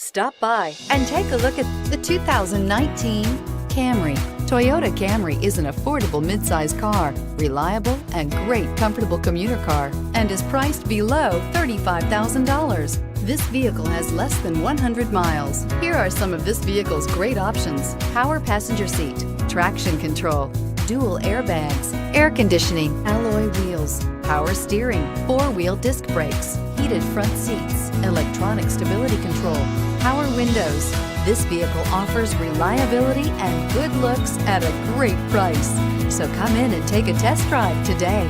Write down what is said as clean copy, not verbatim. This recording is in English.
Stop by and take a look at the 2019 Camry. Toyota Camry is an affordable midsize car, reliable and great comfortable commuter car, and is priced below $35,000. This vehicle has less than 100 miles. Here are some of this vehicle's great options: power passenger seat, traction control, dual airbags, air conditioning, alloy wheels, power steering, four-wheel disc brakes, heated front seats, electronic stability control, power windows. This vehicle offers reliability and good looks at a great price. So come in and take a test drive today.